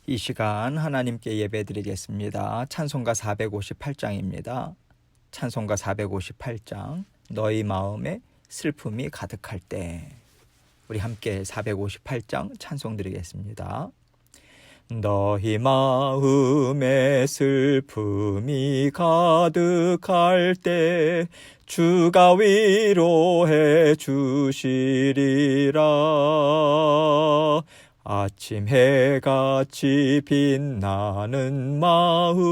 이 시간 하나님께 예배드리겠습니다. 찬송가 458장입니다. 찬송가 458장 너희 마음에 슬픔이 가득할 때. 우리 함께 458장 찬송 드리겠습니다. 너희 마음에 슬픔이 가득할 때 주가 위로해 주시리라. 아침 해같이 빛나는 마음으로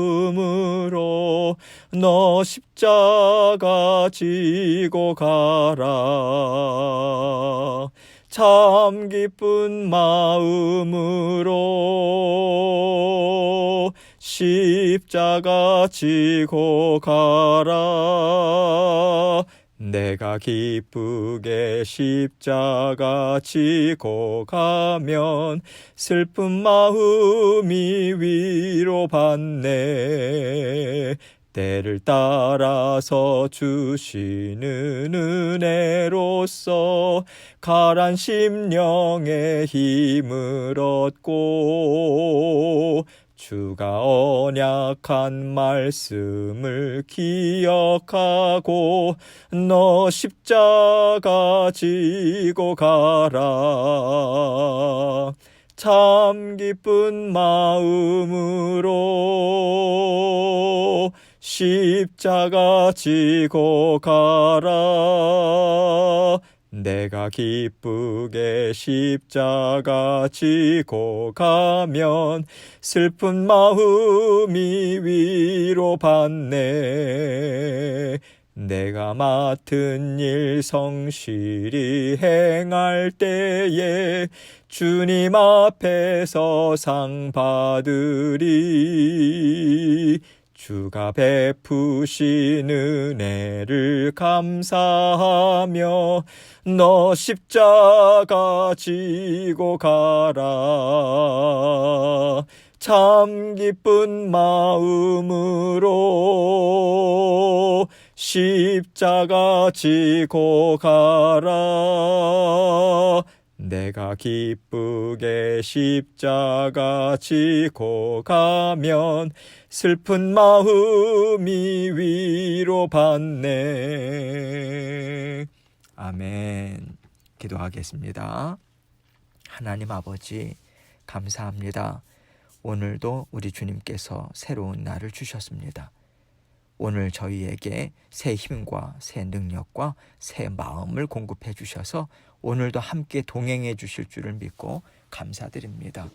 너 십자가 지고 가라. 참 기쁜 마음으로 십자가 지고 가라. 내가 기쁘게 십자가 지고 가면 슬픈 마음이 위로받네. 때를 따라서 주시는 은혜로서 가란 심령에 힘을 얻고 주가 언약한 말씀을 기억하고 너 십자가 지고 가라. 참 기쁜 마음으로 십자가 지고 가라. 내가 기쁘게 십자가 지고 가면 슬픈 마음이 위로받네. 내가 맡은 일 성실히 행할 때에 주님 앞에서 상 받으리. 주가 베푸신 은혜를 감사하며 너 십자가 지고 가라. 참 기쁜 마음으로 십자가 지고 가라. 내가 기쁘게 십자가 지고 가면 슬픈 마음이 위로받네. 아멘. 기도하겠습니다. 하나님 아버지, 감사합니다. 오늘도 우리 주님께서 새로운 날을 주셨습니다. 오늘 저희에게 새 힘과 새 능력과 새 마음을 공급해 주셔서 오늘도 함께 동행해 주실 줄을 믿고 감사드립니다.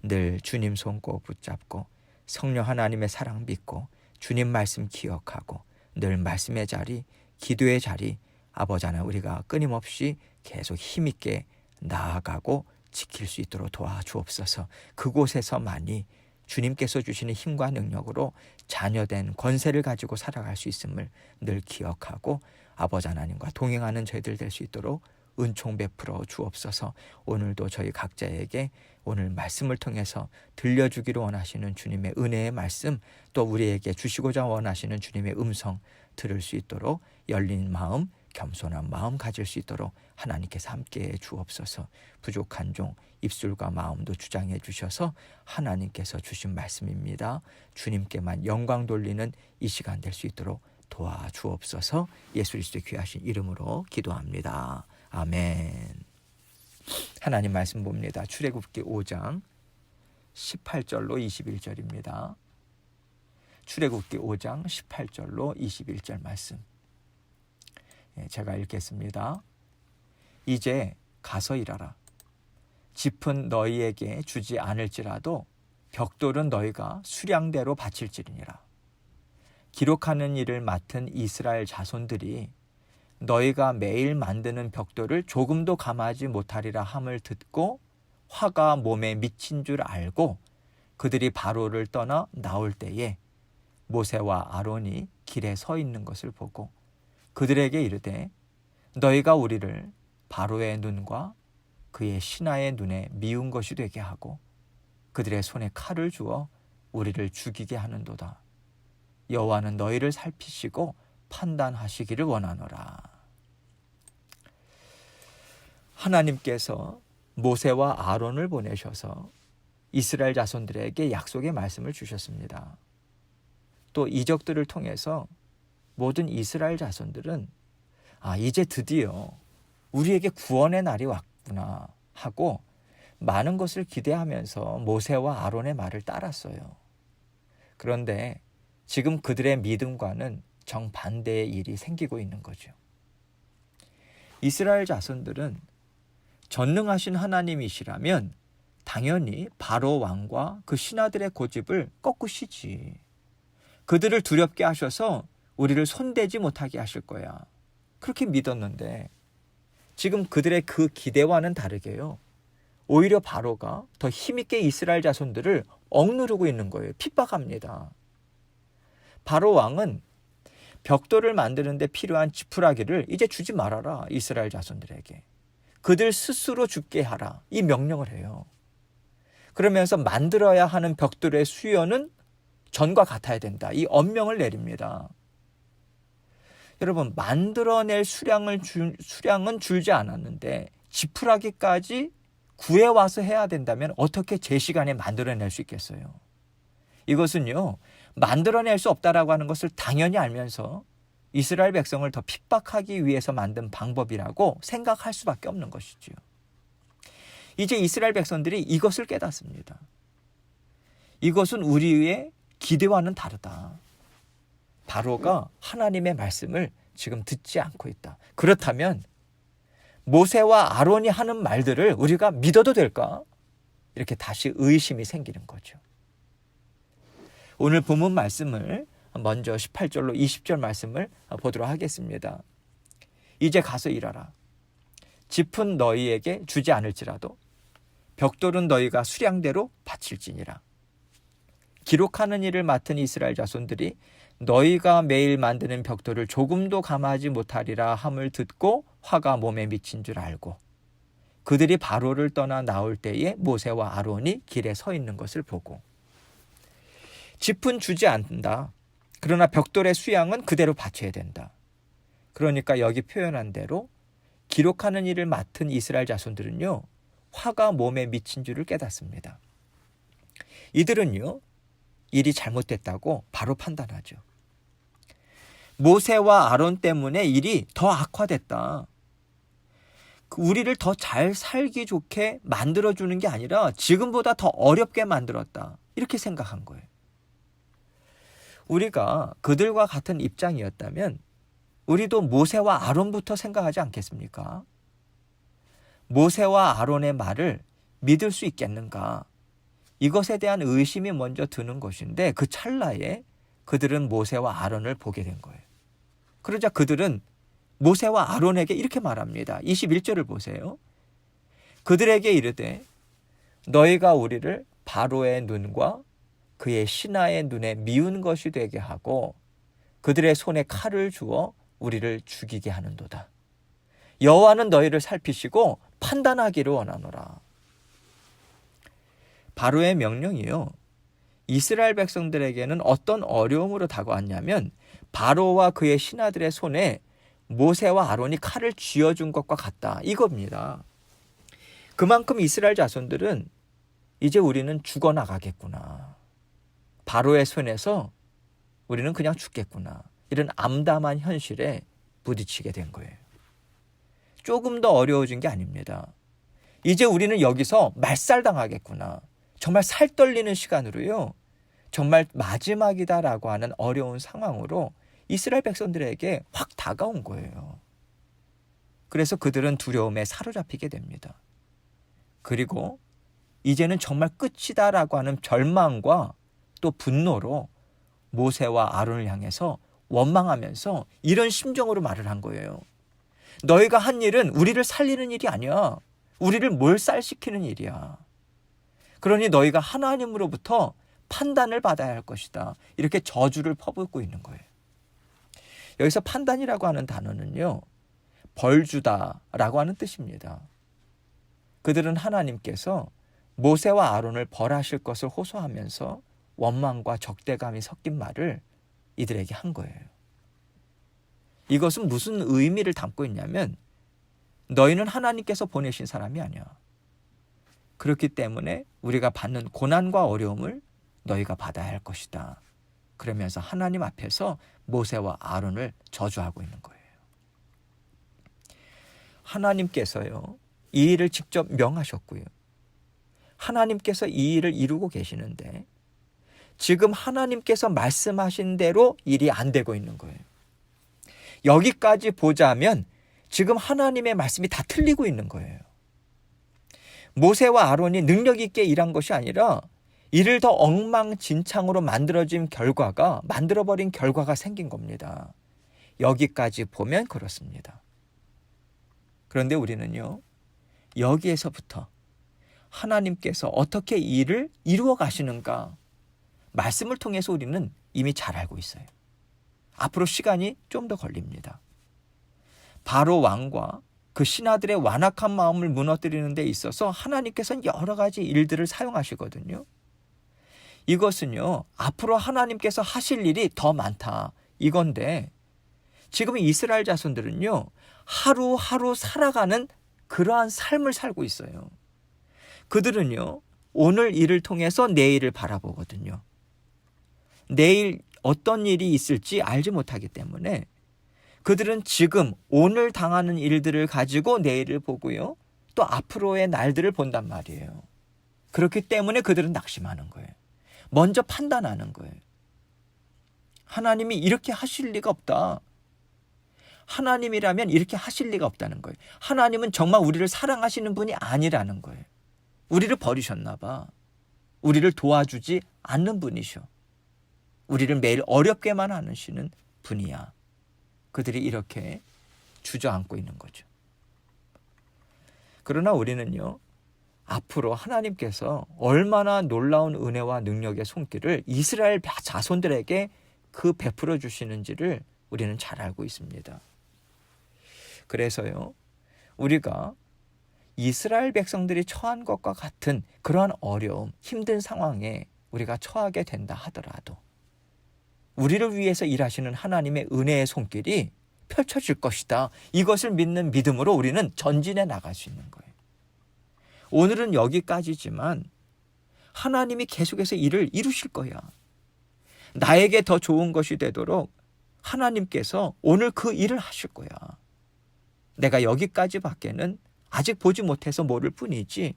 늘 주님 손 꼭 붙잡고 성령 하나님의 사랑 믿고 주님 말씀 기억하고 늘 말씀의 자리, 기도의 자리, 아버지 하나님 우리가 끊임없이 계속 힘있게 나아가고 지킬 수 있도록 도와주옵소서. 그곳에서만이 주님께서 주시는 힘과 능력으로 자녀된 권세를 가지고 살아갈 수 있음을 늘 기억하고 아버지 하나님과 동행하는 저희들 될 수 있도록 은총 베풀어 주옵소서. 오늘도 저희 각자에게 오늘 말씀을 통해서 들려주기를 원하시는 주님의 은혜의 말씀, 또 우리에게 주시고자 원하시는 주님의 음성 들을 수 있도록 열린 마음, 겸손한 마음 가질 수 있도록 하나님께서 함께해 주옵소서. 부족한 종 입술과 마음도 주장해 주셔서 하나님께서 주신 말씀입니다. 주님께만 영광 돌리는 이 시간 될 수 있도록 도와주옵소서. 예수 그리스도의 귀하신 이름으로 기도합니다. 아멘. 하나님 말씀 봅니다. 출애굽기 5장 18절로 21절입니다. 출애굽기 5장 18절로 21절 말씀. 제가 읽겠습니다. 이제 가서 일하라. 짚은 너희에게 주지 않을지라도 벽돌은 너희가 수량대로 바칠지니라. 기록하는 일을 맡은 이스라엘 자손들이 너희가 매일 만드는 벽돌을 조금도 감하지 못하리라 함을 듣고 화가 몸에 미친 줄 알고 그들이 바로를 떠나 나올 때에 모세와 아론이 길에 서 있는 것을 보고 그들에게 이르되 너희가 우리를 바로의 눈과 그의 신하의 눈에 미운 것이 되게 하고 그들의 손에 칼을 주어 우리를 죽이게 하는도다. 여호와는 너희를 살피시고 판단하시기를 원하노라. 하나님께서 모세와 아론을 보내셔서 이스라엘 자손들에게 약속의 말씀을 주셨습니다. 또 이적들을 통해서 모든 이스라엘 자손들은 이제 드디어 우리에게 구원의 날이 왔구나 하고 많은 것을 기대하면서 모세와 아론의 말을 따랐어요. 그런데 지금 그들의 믿음과는 정반대의 일이 생기고 있는 거죠. 이스라엘 자손들은 전능하신 하나님이시라면 당연히 바로 왕과 그 신하들의 고집을 꺾으시지. 그들을 두렵게 하셔서 우리를 손대지 못하게 하실 거야. 그렇게 믿었는데 지금 그들의 그 기대와는 다르게요. 오히려 바로가 더 힘있게 이스라엘 자손들을 억누르고 있는 거예요. 핍박합니다. 바로 왕은 벽돌을 만드는 데 필요한 지푸라기를 이제 주지 말아라. 이스라엘 자손들에게. 그들 스스로 죽게 하라. 이 명령을 해요. 그러면서 만들어야 하는 벽돌의 수요는 전과 같아야 된다. 이 엄명을 내립니다. 여러분, 만들어낼 수량은 줄지 않았는데 지푸라기까지 구해와서 해야 된다면 어떻게 제 시간에 만들어낼 수 있겠어요? 이것은요, 만들어낼 수 없다라고 하는 것을 당연히 알면서 이스라엘 백성을 더 핍박하기 위해서 만든 방법이라고 생각할 수밖에 없는 것이지요. 이제 이스라엘 백성들이 이것을 깨닫습니다. 이것은 우리의 기대와는 다르다. 바로가 하나님의 말씀을 지금 듣지 않고 있다. 그렇다면 모세와 아론이 하는 말들을 우리가 믿어도 될까? 이렇게 다시 의심이 생기는 거죠. 오늘 본문 말씀을 먼저 18절로 20절 말씀을 보도록 하겠습니다. 이제 가서 일하라. 짚은 너희에게 주지 않을지라도 벽돌은 너희가 수량대로 바칠지니라. 기록하는 일을 맡은 이스라엘 자손들이 너희가 매일 만드는 벽돌을 조금도 감하지 못하리라 함을 듣고 화가 몸에 미친 줄 알고 그들이 바로를 떠나 나올 때에 모세와 아론이 길에 서 있는 것을 보고 짚은 주지 않는다. 그러나 벽돌의 수양은 그대로 바쳐야 된다. 그러니까 여기 표현한 대로 기록하는 일을 맡은 이스라엘 자손들은요, 화가 몸에 미친 줄을 깨닫습니다. 이들은요, 일이 잘못됐다고 바로 판단하죠. 모세와 아론 때문에 일이 더 악화됐다. 우리를 더 잘 살기 좋게 만들어주는 게 아니라 지금보다 더 어렵게 만들었다. 이렇게 생각한 거예요. 우리가 그들과 같은 입장이었다면 우리도 모세와 아론부터 생각하지 않겠습니까? 모세와 아론의 말을 믿을 수 있겠는가? 이것에 대한 의심이 먼저 드는 것인데 그 찰나에 그들은 모세와 아론을 보게 된 거예요. 그러자 그들은 모세와 아론에게 이렇게 말합니다. 21절을 보세요. 그들에게 이르되 너희가 우리를 바로의 눈과 그의 신하의 눈에 미운 것이 되게 하고 그들의 손에 칼을 주어 우리를 죽이게 하는도다. 여호와는 너희를 살피시고 판단하기를 원하노라. 바로의 명령이요, 이스라엘 백성들에게는 어떤 어려움으로 다가왔냐면 바로와 그의 신하들의 손에 모세와 아론이 칼을 쥐어준 것과 같다, 이겁니다. 그만큼 이스라엘 자손들은 이제 우리는 죽어나가겠구나, 바로의 손에서 우리는 그냥 죽겠구나, 이런 암담한 현실에 부딪히게 된 거예요. 조금 더 어려워진 게 아닙니다. 이제 우리는 여기서 말살당하겠구나, 정말 살 떨리는 시간으로요, 정말 마지막이다라고 하는 어려운 상황으로 이스라엘 백성들에게 확 다가온 거예요. 그래서 그들은 두려움에 사로잡히게 됩니다. 그리고 이제는 정말 끝이다라고 하는 절망과 또 분노로 모세와 아론을 향해서 원망하면서 이런 심정으로 말을 한 거예요. 너희가 한 일은 우리를 살리는 일이 아니야. 우리를 몰살시키는 일이야. 그러니 너희가 하나님으로부터 판단을 받아야 할 것이다. 이렇게 저주를 퍼붓고 있는 거예요. 여기서 판단이라고 하는 단어는요, 벌주다라고 하는 뜻입니다. 그들은 하나님께서 모세와 아론을 벌하실 것을 호소하면서 원망과 적대감이 섞인 말을 이들에게 한 거예요. 이것은 무슨 의미를 담고 있냐면 너희는 하나님께서 보내신 사람이 아니야. 그렇기 때문에 우리가 받는 고난과 어려움을 너희가 받아야 할 것이다. 그러면서 하나님 앞에서 모세와 아론을 저주하고 있는 거예요. 하나님께서요, 이 일을 직접 명하셨고요. 하나님께서 이 일을 이루고 계시는데 지금 하나님께서 말씀하신 대로 일이 안 되고 있는 거예요. 여기까지 보자면 지금 하나님의 말씀이 다 틀리고 있는 거예요. 모세와 아론이 능력 있게 일한 것이 아니라 이를 더 엉망진창으로 만들어버린 결과가 생긴 겁니다. 여기까지 보면 그렇습니다. 그런데 우리는요, 여기에서부터 하나님께서 어떻게 이 일을 이루어 가시는가, 말씀을 통해서 우리는 이미 잘 알고 있어요. 앞으로 시간이 좀 더 걸립니다. 바로 왕과 그 신하들의 완악한 마음을 무너뜨리는 데 있어서 하나님께서는 여러 가지 일들을 사용하시거든요. 이것은요, 앞으로 하나님께서 하실 일이 더 많다, 이건데 지금 이스라엘 자손들은요, 하루하루 살아가는 그러한 삶을 살고 있어요. 그들은요, 오늘 일을 통해서 내일을 바라보거든요. 내일 어떤 일이 있을지 알지 못하기 때문에 그들은 지금 오늘 당하는 일들을 가지고 내일을 보고요, 또 앞으로의 날들을 본단 말이에요. 그렇기 때문에 그들은 낙심하는 거예요. 먼저 판단하는 거예요. 하나님이 이렇게 하실 리가 없다. 하나님이라면 이렇게 하실 리가 없다는 거예요. 하나님은 정말 우리를 사랑하시는 분이 아니라는 거예요. 우리를 버리셨나 봐. 우리를 도와주지 않는 분이셔. 우리를 매일 어렵게만 하시는 분이야. 그들이 이렇게 주저앉고 있는 거죠. 그러나 우리는요, 앞으로 하나님께서 얼마나 놀라운 은혜와 능력의 손길을 이스라엘 자손들에게 베풀어 주시는지를 우리는 잘 알고 있습니다. 그래서요, 우리가 이스라엘 백성들이 처한 것과 같은 그러한 어려움, 힘든 상황에 우리가 처하게 된다 하더라도 우리를 위해서 일하시는 하나님의 은혜의 손길이 펼쳐질 것이다, 이것을 믿는 믿음으로 우리는 전진해 나갈 수 있는 거예요. 오늘은 여기까지지만 하나님이 계속해서 일을 이루실 거야. 나에게 더 좋은 것이 되도록 하나님께서 오늘 그 일을 하실 거야. 내가 여기까지밖에는 아직 보지 못해서 모를 뿐이지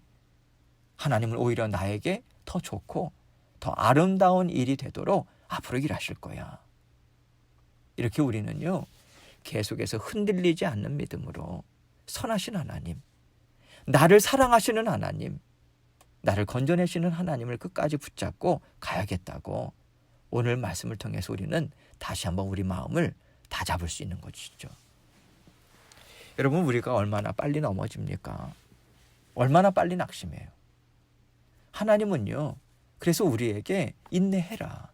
하나님은 오히려 나에게 더 좋고 더 아름다운 일이 되도록 앞으로 일하실 거야. 이렇게 우리는요, 계속해서 흔들리지 않는 믿음으로 선하신 하나님, 나를 사랑하시는 하나님, 나를 건져내시는 하나님을 끝까지 붙잡고 가야겠다고 오늘 말씀을 통해서 우리는 다시 한번 우리 마음을 다잡을 수 있는 것이죠. 여러분, 우리가 얼마나 빨리 넘어집니까? 얼마나 빨리 낙심해요. 하나님은요, 그래서 우리에게 인내해라.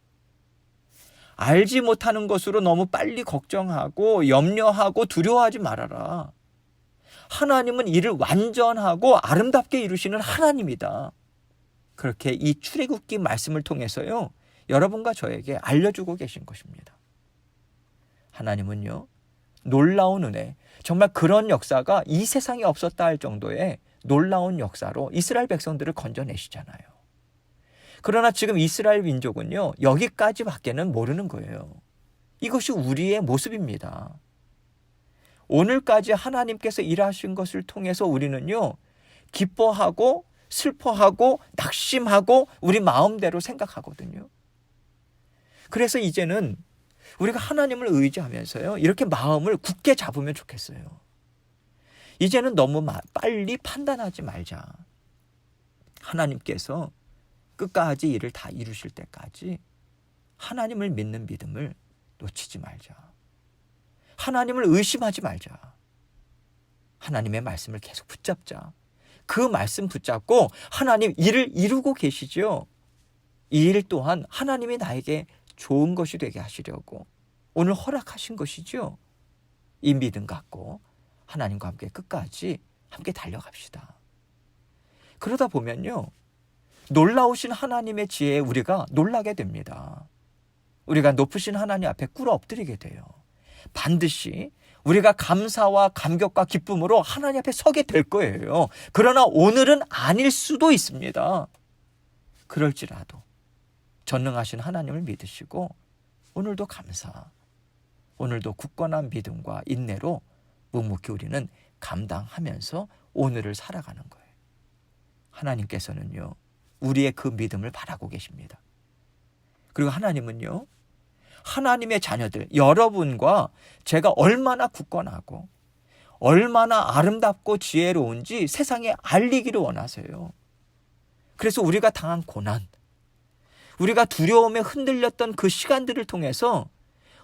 알지 못하는 것으로 너무 빨리 걱정하고 염려하고 두려워하지 말아라. 하나님은 이를 완전하고 아름답게 이루시는 하나님이다. 그렇게 이 출애굽기 말씀을 통해서요, 여러분과 저에게 알려주고 계신 것입니다. 하나님은요, 놀라운 은혜, 정말 그런 역사가 이 세상에 없었다 할 정도의 놀라운 역사로 이스라엘 백성들을 건져내시잖아요. 그러나 지금 이스라엘 민족은요, 여기까지밖에는 모르는 거예요. 이것이 우리의 모습입니다. 오늘까지 하나님께서 일하신 것을 통해서 우리는요, 기뻐하고 슬퍼하고 낙심하고 우리 마음대로 생각하거든요. 그래서 이제는 우리가 하나님을 의지하면서요, 이렇게 마음을 굳게 잡으면 좋겠어요. 이제는 너무 빨리 판단하지 말자. 하나님께서 끝까지 일을 다 이루실 때까지 하나님을 믿는 믿음을 놓치지 말자. 하나님을 의심하지 말자. 하나님의 말씀을 계속 붙잡자. 그 말씀 붙잡고 하나님 일을 이루고 계시죠. 이 일 또한 하나님이 나에게 좋은 것이 되게 하시려고 오늘 허락하신 것이죠. 이 믿음 갖고 하나님과 함께 끝까지 함께 달려갑시다. 그러다 보면요, 놀라우신 하나님의 지혜에 우리가 놀라게 됩니다. 우리가 높으신 하나님 앞에 꿇어 엎드리게 돼요. 반드시 우리가 감사와 감격과 기쁨으로 하나님 앞에 서게 될 거예요. 그러나 오늘은 아닐 수도 있습니다. 그럴지라도 전능하신 하나님을 믿으시고 오늘도 감사, 오늘도 굳건한 믿음과 인내로 묵묵히 우리는 감당하면서 오늘을 살아가는 거예요. 하나님께서는요, 우리의 그 믿음을 바라고 계십니다. 그리고 하나님은요, 하나님의 자녀들, 여러분과 제가 얼마나 굳건하고 얼마나 아름답고 지혜로운지 세상에 알리기를 원하세요. 그래서 우리가 당한 고난, 우리가 두려움에 흔들렸던 그 시간들을 통해서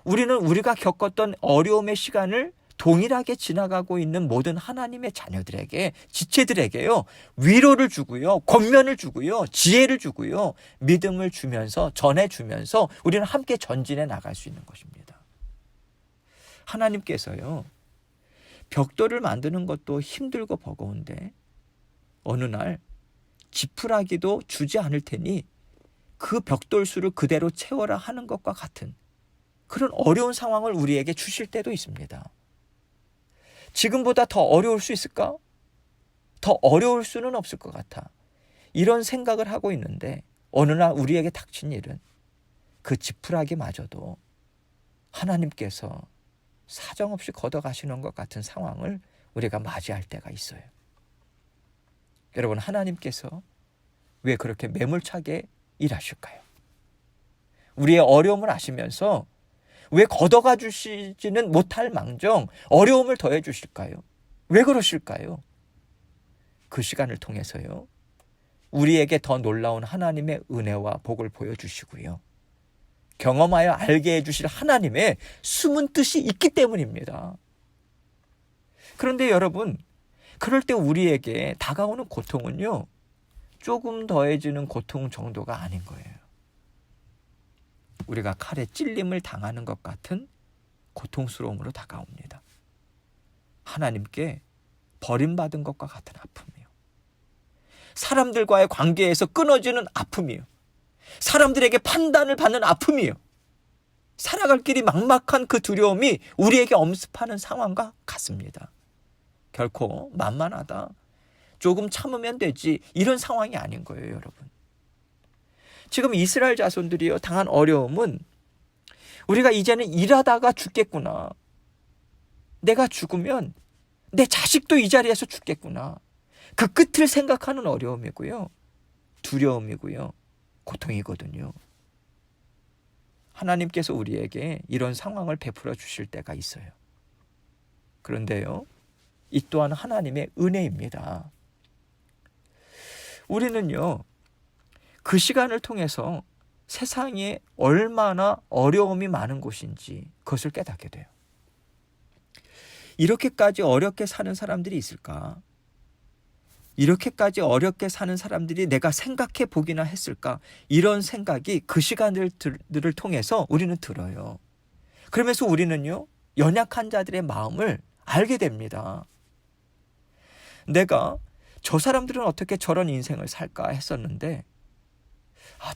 우리는 우리가 겪었던 어려움의 시간을 동일하게 지나가고 있는 모든 하나님의 자녀들에게, 지체들에게요, 위로를 주고요, 권면을 주고요, 지혜를 주고요, 믿음을 주면서, 전해주면서 우리는 함께 전진해 나갈 수 있는 것입니다. 하나님께서요, 벽돌을 만드는 것도 힘들고 버거운데 어느 날 지푸라기도 주지 않을 테니 그 벽돌수를 그대로 채워라 하는 것과 같은 그런 어려운 상황을 우리에게 주실 때도 있습니다. 지금보다 더 어려울 수 있을까? 더 어려울 수는 없을 것 같아. 이런 생각을 하고 있는데 어느 날 우리에게 닥친 일은 그 지푸라기마저도 하나님께서 사정없이 걷어가시는 것 같은 상황을 우리가 맞이할 때가 있어요. 여러분, 하나님께서 왜 그렇게 매몰차게 일하실까요? 우리의 어려움을 아시면서 왜 걷어가 주시지는 못할 망정 어려움을 더해 주실까요? 왜 그러실까요? 그 시간을 통해서요, 우리에게 더 놀라운 하나님의 은혜와 복을 보여주시고요, 경험하여 알게 해주실 하나님의 숨은 뜻이 있기 때문입니다. 그런데 여러분, 그럴 때 우리에게 다가오는 고통은요, 조금 더해지는 고통 정도가 아닌 거예요. 우리가 칼에 찔림을 당하는 것 같은 고통스러움으로 다가옵니다. 하나님께 버림받은 것과 같은 아픔이요, 사람들과의 관계에서 끊어지는 아픔이요, 사람들에게 판단을 받는 아픔이요, 살아갈 길이 막막한 그 두려움이 우리에게 엄습하는 상황과 같습니다. 결코 만만하다, 조금 참으면 되지, 이런 상황이 아닌 거예요, 여러분. 지금 이스라엘 자손들이요, 당한 어려움은 우리가 이제는 일하다가 죽겠구나, 내가 죽으면 내 자식도 이 자리에서 죽겠구나, 그 끝을 생각하는 어려움이고요, 두려움이고요, 고통이거든요. 하나님께서 우리에게 이런 상황을 베풀어 주실 때가 있어요. 그런데요, 이 또한 하나님의 은혜입니다. 우리는요, 그 시간을 통해서 세상에 얼마나 어려움이 많은 곳인지 그것을 깨닫게 돼요. 이렇게까지 어렵게 사는 사람들이 있을까? 이렇게까지 어렵게 사는 사람들이 내가 생각해 보기나 했을까? 이런 생각이 그 시간들을 통해서 우리는 들어요. 그러면서 우리는요, 연약한 자들의 마음을 알게 됩니다. 내가 저 사람들은 어떻게 저런 인생을 살까 했었는데,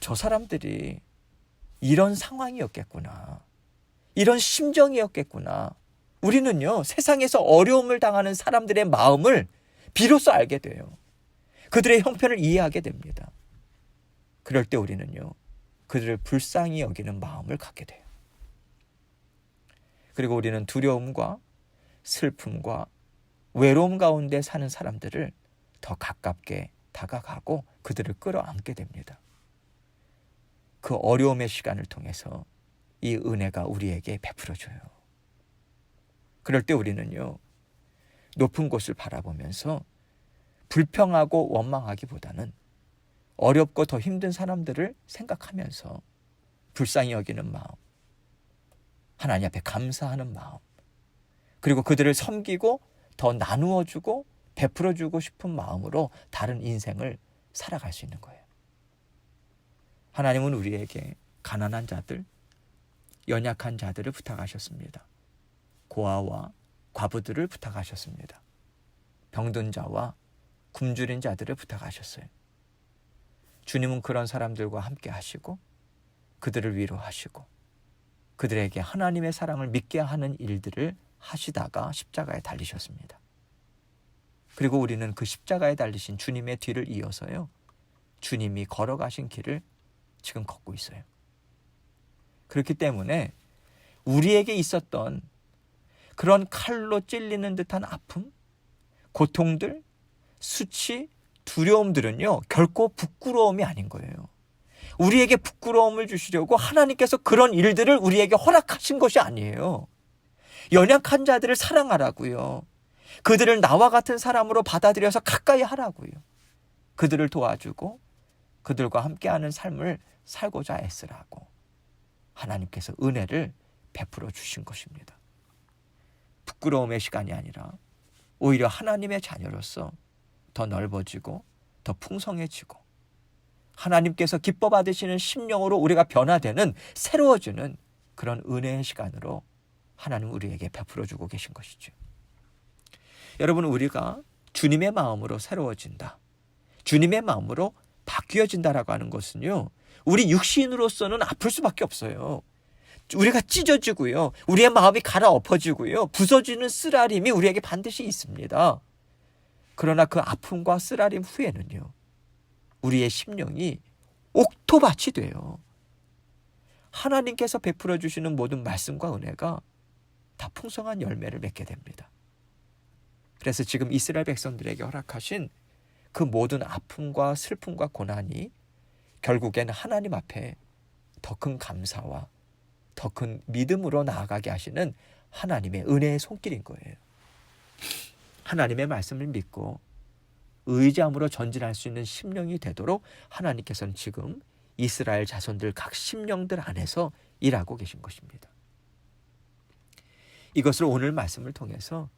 저 사람들이 이런 상황이었겠구나, 이런 심정이었겠구나. 우리는요, 세상에서 어려움을 당하는 사람들의 마음을 비로소 알게 돼요. 그들의 형편을 이해하게 됩니다. 그럴 때 우리는요, 그들을 불쌍히 여기는 마음을 갖게 돼요. 그리고 우리는 두려움과 슬픔과 외로움 가운데 사는 사람들을 더 가깝게 다가가고 그들을 끌어안게 됩니다. 그 어려움의 시간을 통해서 이 은혜가 우리에게 베풀어져요. 그럴 때 우리는요, 높은 곳을 바라보면서 불평하고 원망하기보다는 어렵고 더 힘든 사람들을 생각하면서 불쌍히 여기는 마음, 하나님 앞에 감사하는 마음, 그리고 그들을 섬기고 더 나누어주고 베풀어주고 싶은 마음으로 다른 인생을 살아갈 수 있는 거예요. 하나님은 우리에게 가난한 자들, 연약한 자들을 부탁하셨습니다. 고아와 과부들을 부탁하셨습니다. 병든 자와 굶주린 자들을 부탁하셨어요. 주님은 그런 사람들과 함께 하시고 그들을 위로하시고 그들에게 하나님의 사랑을 믿게 하는 일들을 하시다가 십자가에 달리셨습니다. 그리고 우리는 그 십자가에 달리신 주님의 뒤를 이어서요, 주님이 걸어가신 길을 지금 걷고 있어요. 그렇기 때문에 우리에게 있었던 그런 칼로 찔리는 듯한 아픔, 고통들, 수치, 두려움들은요, 결코 부끄러움이 아닌 거예요. 우리에게 부끄러움을 주시려고 하나님께서 그런 일들을 우리에게 허락하신 것이 아니에요. 연약한 자들을 사랑하라고요. 그들을 나와 같은 사람으로 받아들여서 가까이 하라고요. 그들을 도와주고 그들과 함께하는 삶을 살고자 애쓰라고 하나님께서 은혜를 베풀어 주신 것입니다. 부끄러움의 시간이 아니라 오히려 하나님의 자녀로서 더 넓어지고 더 풍성해지고 하나님께서 기뻐 받으시는 심령으로 우리가 변화되는, 새로워지는 그런 은혜의 시간으로 하나님 우리에게 베풀어 주고 계신 것이죠. 여러분, 우리가 주님의 마음으로 새로워진다, 주님의 마음으로 바뀌어진다라고 하는 것은요, 우리 육신으로서는 아플 수밖에 없어요. 우리가 찢어지고요, 우리의 마음이 갈아엎어지고요, 부서지는 쓰라림이 우리에게 반드시 있습니다. 그러나 그 아픔과 쓰라림 후에는요, 우리의 심령이 옥토밭이 돼요. 하나님께서 베풀어 주시는 모든 말씀과 은혜가 다 풍성한 열매를 맺게 됩니다. 그래서 지금 이스라엘 백성들에게 허락하신 그 모든 아픔과 슬픔과 고난이 결국엔 하나님 앞에 더 큰 감사와 더 큰 믿음으로 나아가게 하시는 하나님의 은혜의 손길인 거예요. 하나님의 말씀을 믿고 의지함으로 전진할 수 있는 심령이 되도록 하나님께서는 지금 이스라엘 자손들 각 심령들 안에서 일하고 계신 것입니다. 이것을 오늘 말씀을 통해서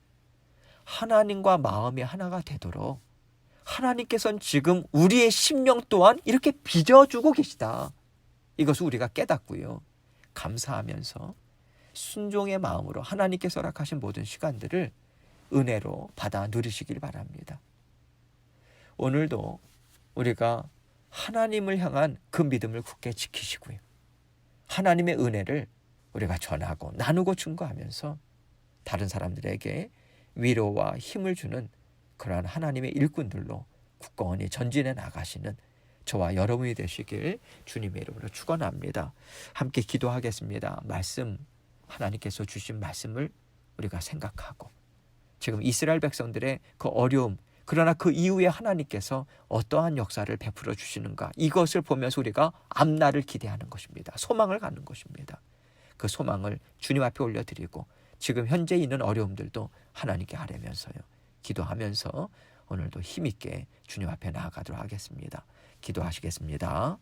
하나님과 마음이 하나가 되도록 하나님께서는 지금 우리의 심령 또한 이렇게 빚어주고 계시다. 이것을 우리가 깨닫고요, 감사하면서 순종의 마음으로 하나님께서 허락하신 모든 시간들을 은혜로 받아 누리시길 바랍니다. 오늘도 우리가 하나님을 향한 그 믿음을 굳게 지키시고요, 하나님의 은혜를 우리가 전하고 나누고 증거하면서 다른 사람들에게 위로와 힘을 주는 그러한 하나님의 일꾼들로 굳건히 전진해 나가시는 저와 여러분이 되시길 주님의 이름으로 축원합니다. 함께 기도하겠습니다. 말씀, 하나님께서 주신 말씀을 우리가 생각하고 지금 이스라엘 백성들의 그 어려움, 그러나 그 이후에 하나님께서 어떠한 역사를 베풀어 주시는가, 이것을 보면서 우리가 앞날을 기대하는 것입니다. 소망을 갖는 것입니다. 그 소망을 주님 앞에 올려드리고 지금 현재 있는 어려움들도 하나님께 아뢰면서요, 기도하면서 오늘도 힘있게 주님 앞에 나아가도록 하겠습니다. 기도하시겠습니다.